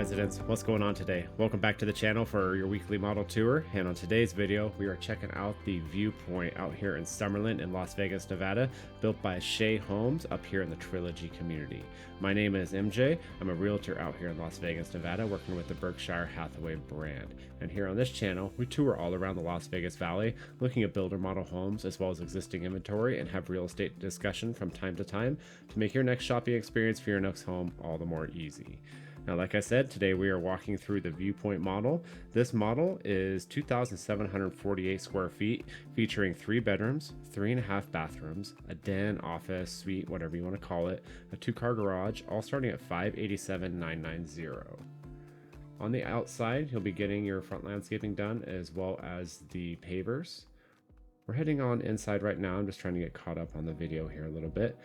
residents, what's going on today? Welcome back to the channel for your weekly model tour, and on today's video we are checking out the Viewpoint out here in Summerlin in Las Vegas, Nevada, built by Shea Homes up here in the Trilogy community. My name is MJ. I'm a realtor out here in Las Vegas, Nevada, working with the Berkshire Hathaway brand. And here on this channel we tour all around the Las Vegas Valley, looking at builder model homes as well as existing inventory, and have real estate discussion from time to time to make your next shopping experience for your next home all the more easy. Now, like I said, today we are walking through the Viewpoint model. This model is 2,748 square feet, featuring 3 bedrooms, 3.5 bathrooms, a den, office, suite, whatever you want to call it, a 2-car garage, all starting at $587,990. On the outside, you'll be getting your front landscaping done as well as the pavers. We're heading on inside right now. I'm just trying to get caught up on the video here a little bit.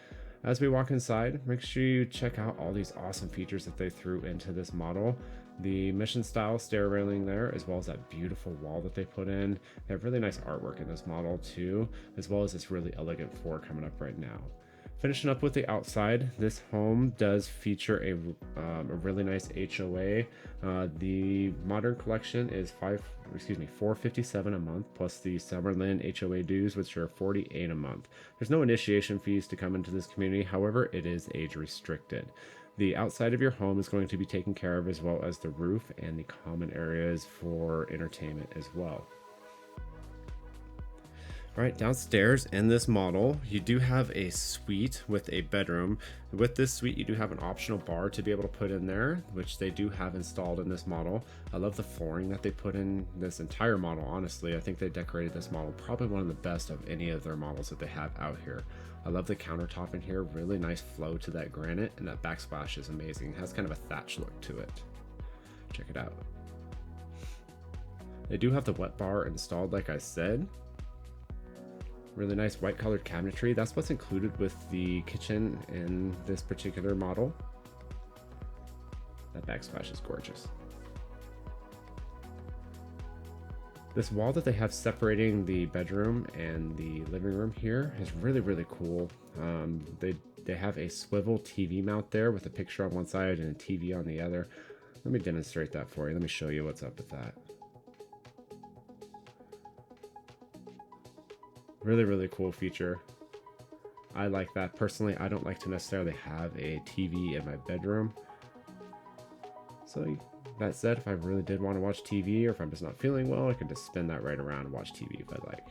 As we walk inside, make sure you check out all these awesome features that they threw into this model. The mission style stair railing there, as well as that beautiful wall that they put in. They have really nice artwork in this model too, as well as this really elegant floor coming up right now. Finishing up with the outside, this home does feature a really nice HOA. The modern collection is $457 a month, plus the Summerlin HOA dues, which are $48 a month. There's no initiation fees to come into this community, however, it is age restricted. The outside of your home is going to be taken care of, as well as the roof and the common areas for entertainment as well. All right, downstairs in this model, you do have a suite with a bedroom. With this suite, you do have an optional bar to be able to put in there, which they do have installed in this model. I love the flooring that they put in this entire model, honestly. I think they decorated this model probably one of the best of any of their models that they have out here. I love the countertop in here, really nice flow to that granite, and that backsplash is amazing. It has kind of a thatch look to it. Check it out. They do have the wet bar installed, like I said. Really nice white colored cabinetry. That's what's included with the kitchen in this particular model. That backsplash is gorgeous. This wall that they have separating the bedroom and the living room here is really cool. They have a swivel TV mount there with a picture on one side and a TV on the other. Let me demonstrate that for you. Let me show you what's up with that. Really cool feature. I like that. Personally, I don't like to necessarily have a TV in my bedroom. So that said, if I really did want to watch TV, or if I'm just not feeling well, I can just spin that right around and watch TV if I like.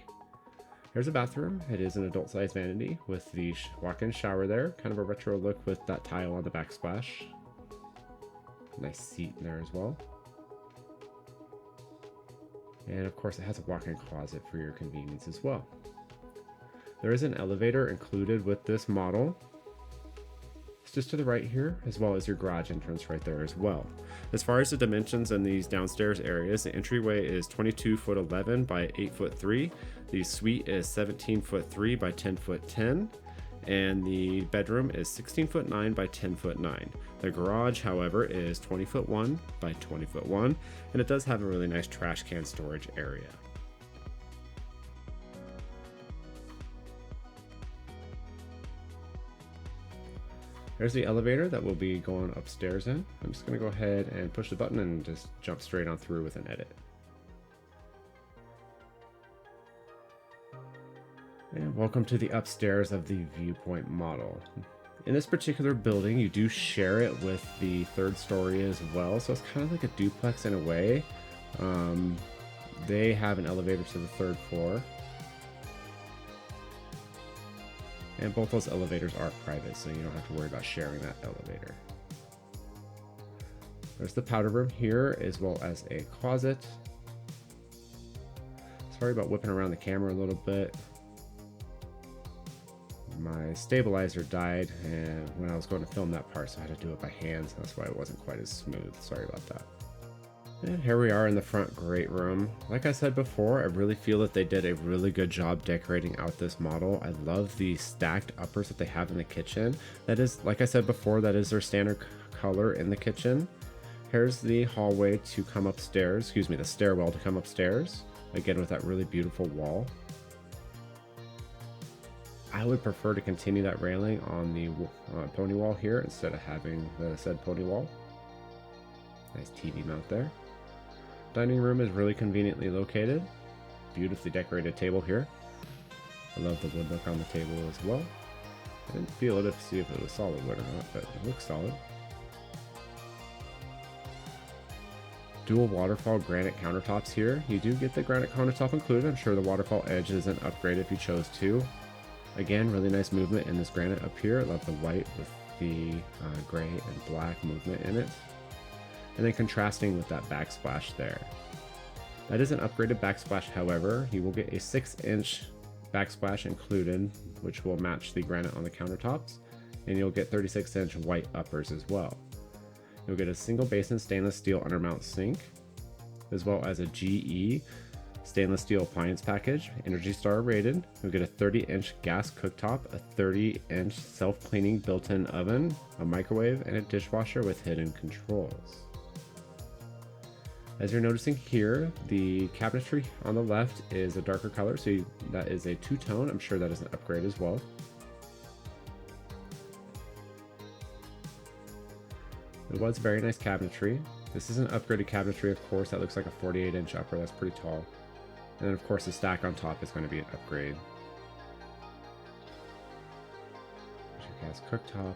Here's a bathroom. It is an adult size vanity with the walk-in shower there. Kind of a retro look with that tile on the backsplash. Nice seat in there as well. And of course it has a walk-in closet for your convenience as well. There is an elevator included with this model. It's just to the right here, as well as your garage entrance right there as well. As far as the dimensions in these downstairs areas, the entryway is 22'11" by 8'3". The suite is 17'3" by 10'10", and the bedroom is 16'9" by 10'9". The garage, however, is 20'1" by 20'1", and it does have a really nice trash can storage area. There's the elevator that we'll be going upstairs in. I'm just going to go ahead and push the button and just jump straight on through with an edit. And welcome to the upstairs of the Viewpoint model. In this particular building, you do share it with the 3rd story as well, so it's kind of like a duplex in a way. They have an elevator to the 3rd floor. And both those elevators are private, so you don't have to worry about sharing that elevator. There's the powder room here, as well as a closet. Sorry about whipping around the camera a little bit. My stabilizer died and when I was going to film that part, so I had to do it by hand. So that's why it wasn't quite as smooth. Sorry about that. And here we are in the front great room. Like I said before, I really feel that they did a really good job decorating out this model. I love the stacked uppers that they have in the kitchen. That is, like I said before, that is their standard color in the kitchen. Here's the hallway to come upstairs, the stairwell to come upstairs. Again, with that really beautiful wall. I would prefer to continue that railing on the pony wall here instead of having the said pony wall. Nice TV mount there. Dining room is really conveniently located. Beautifully decorated table here. I love the wood look on the table as well. I didn't feel it to see if it was solid wood or not, but it looks solid. Dual waterfall granite countertops here. You do get the granite countertop included. I'm sure the waterfall edge is an upgrade if you chose to. Again, really nice movement in this granite up here. I love the white with the gray and black movement in it. And then contrasting with that backsplash there. That is an upgraded backsplash, however. You will get a 6-inch backsplash included, which will match the granite on the countertops. And you'll get 36-inch white uppers as well. You'll get a single basin stainless steel undermount sink, as well as a GE stainless steel appliance package, Energy Star rated. You'll get a 30-inch gas cooktop, a 30-inch self-cleaning built-in oven, a microwave, and a dishwasher with hidden controls. As you're noticing here, the cabinetry on the left is a darker color, so that is a two-tone. I'm sure that is an upgrade as well. It was very nice cabinetry. This is an upgraded cabinetry, of course. That looks like a 48-inch upper. That's pretty tall. And then, of course, the stack on top is going to be an upgrade. There's your gas cooktop.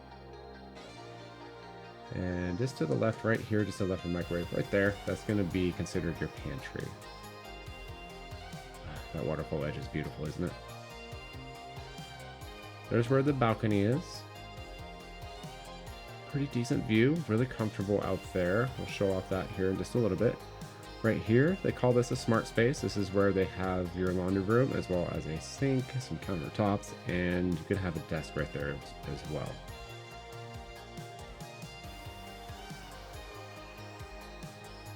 And just to the left, right here, just to the left of the microwave, right there, that's going to be considered your pantry. That waterfall edge is beautiful, isn't it? There's where the balcony is. Pretty decent view, really comfortable out there. We'll show off that here in just a little bit. Right here, they call this a smart space. This is where they have your laundry room as well as a sink, some countertops, and you could have a desk right there as well.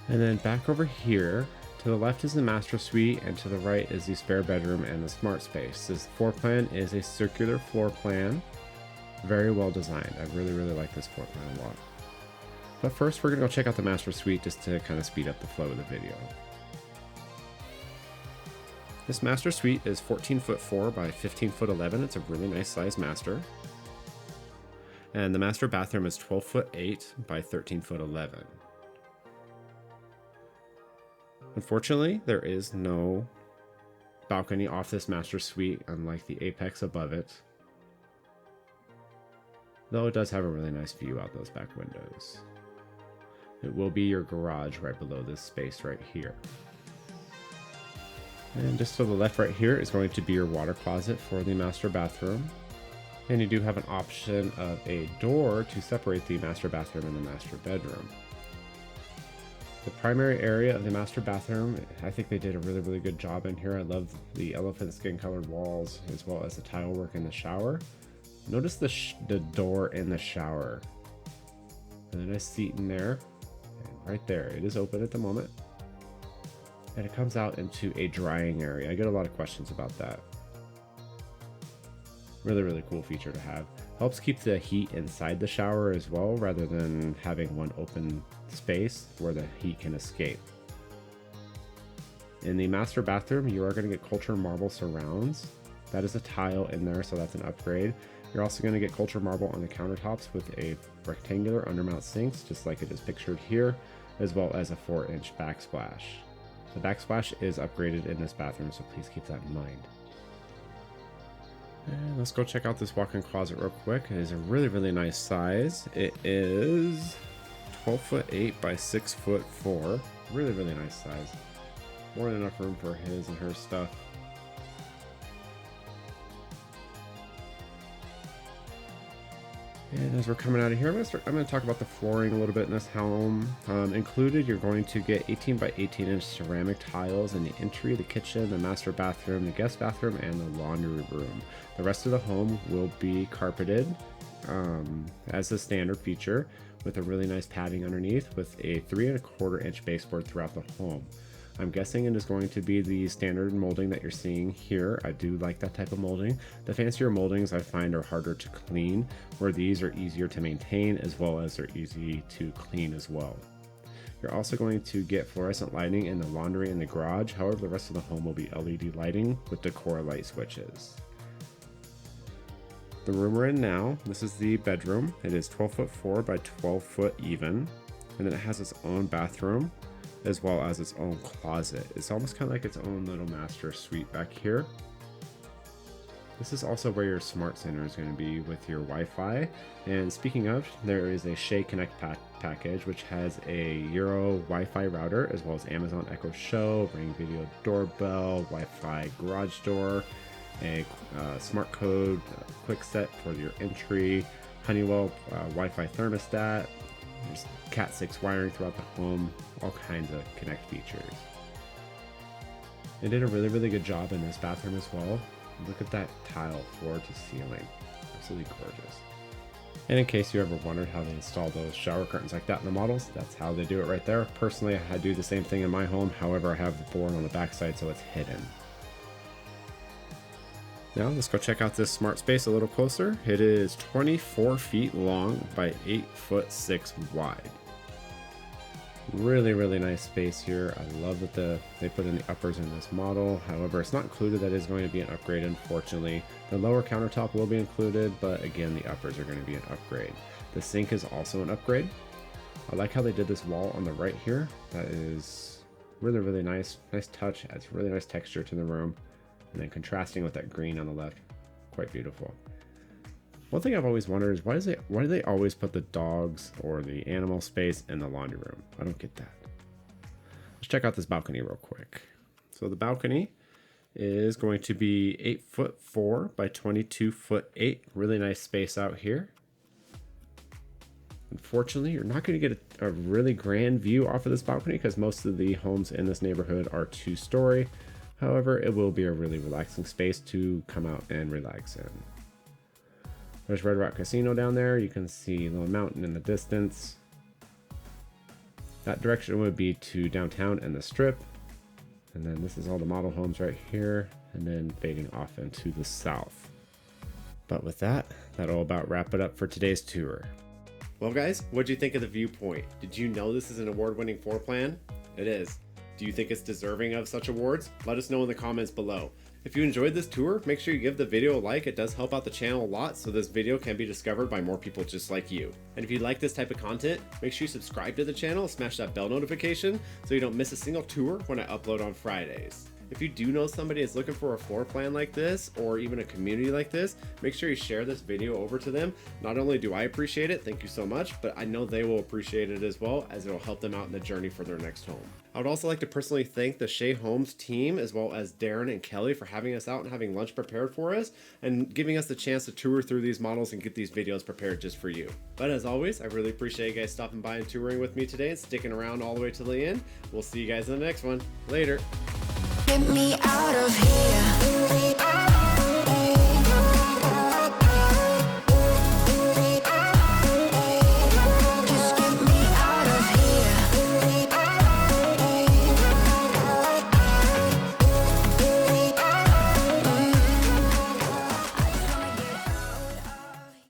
And then back over here, to the left is the master suite, and to the right is the spare bedroom and the smart space. This floor plan is a circular floor plan. Very well designed. I really like this floor plan a lot. But first, we're going to go check out the master suite just to kind of speed up the flow of the video. This master suite is 14'4" by 15'11". It's a really nice size master. And the master bathroom is 12'8" by 13'11". Unfortunately, there is no balcony off this master suite, unlike the apex above it. Though it does have a really nice view out those back windows. It will be your garage right below this space right here. And just to the left right here is going to be your water closet for the master bathroom. And you do have an option of a door to separate the master bathroom and the master bedroom. The primary area of the master bathroom, I think they did a really good job in here. I love the elephant skin colored walls as well as the tile work in the shower. Notice the door in the shower. And a nice seat in there. And right there, it is open at the moment. And it comes out into a drying area. I get a lot of questions about that. Really cool feature to have. Helps keep the heat inside the shower as well, rather than having one open space where the heat can escape. In the master bathroom, you are going to get culture marble surrounds. That is a tile in there, so that's an upgrade. You're also going to get culture marble on the countertops with a rectangular undermount sinks, just like it is pictured here, as well as a 4-inch backsplash. The backsplash is upgraded in this bathroom, so please keep that in mind. And let's go check out this walk-in closet real quick. It is a really nice size. It is 12'8" by 6'4". Really nice size. More than enough room for his and her stuff. And as we're coming out of here, I'm going to talk about the flooring a little bit in this home. Included, you're going to get 18 by 18 inch ceramic tiles in the entry, the kitchen, the master bathroom, the guest bathroom, and the laundry room. The rest of the home will be carpeted as a standard feature with a really nice padding underneath with a 3¼ inch baseboard throughout the home. I'm guessing it is going to be the standard molding that you're seeing here. I do like that type of molding. The fancier moldings I find are harder to clean, where these are easier to maintain as well as they're easy to clean as well. You're also going to get fluorescent lighting in the laundry and the garage. However, the rest of the home will be LED lighting with decor light switches. The room we're in now, this is the bedroom. It is 12'4" by 12' even. And then it has its own bathroom as well as its own closet. It's almost kind of like its own little master suite back here. This is also where your smart center is going to be with your Wi-Fi. And speaking of, there is a Shea Connect package, which has a Euro Wi-Fi router, as well as Amazon Echo Show, Ring Video Doorbell, Wi-Fi garage door, a smart code quick set for your entry, Honeywell Wi-Fi thermostat, there's Cat 6 wiring throughout the home, all kinds of Connect features. They did a really good job in this bathroom as well. Look at that tile floor to ceiling. Absolutely gorgeous. And in case you ever wondered how they install those shower curtains like that in the models, that's how they do it right there. Personally, I do the same thing in my home. However, I have the board on the backside so it's hidden. Now let's go check out this smart space a little closer. It is 24 feet long by 8'6" wide. Really nice space here. I love that they put in the uppers in this model. However, it's not included. That is going to be an upgrade, unfortunately. The lower countertop will be included, but again, the uppers are going to be an upgrade. The sink is also an upgrade. I like how they did this wall on the right here. That is really nice. Nice touch. Adds really nice texture to the room. And then contrasting with that green on the left, quite beautiful. One thing I've always wondered is why do they always put the dogs or the animal space in the laundry room? I don't get that. Let's check out this balcony real quick. So the balcony is going to be 8'4" by 22'8". Really nice space out here. Unfortunately, you're not going to get a really grand view off of this balcony because most of the homes in this neighborhood are 2-story. However, it will be a really relaxing space to come out and relax in. There's Red Rock Casino down there. You can see the mountain in the distance. That direction would be to downtown and the Strip. And then this is all the model homes right here, and then fading off into the south. But with that, that'll about wrap it up for today's tour. Well guys, what'd you think of the Viewpoint? Did you know this is an award-winning floor plan? It is. Do you think it's deserving of such awards? Let us know in the comments below. If you enjoyed this tour, make sure you give the video a like. It does help out the channel a lot so this video can be discovered by more people just like you. And if you like this type of content, make sure you subscribe to the channel, smash that bell notification so you don't miss a single tour when I upload on Fridays. If you do know somebody that's looking for a floor plan like this or even a community like this, make sure you share this video over to them. Not only do I appreciate it, thank you so much, but I know they will appreciate it as well, as it will help them out in the journey for their next home. I would also like to personally thank the Shea Homes team as well as Darren and Kelly for having us out and having lunch prepared for us and giving us the chance to tour through these models and get these videos prepared just for you. But as always, I really appreciate you guys stopping by and touring with me today and sticking around all the way to the end. We'll see you guys in the next one. Later. Get me out of here.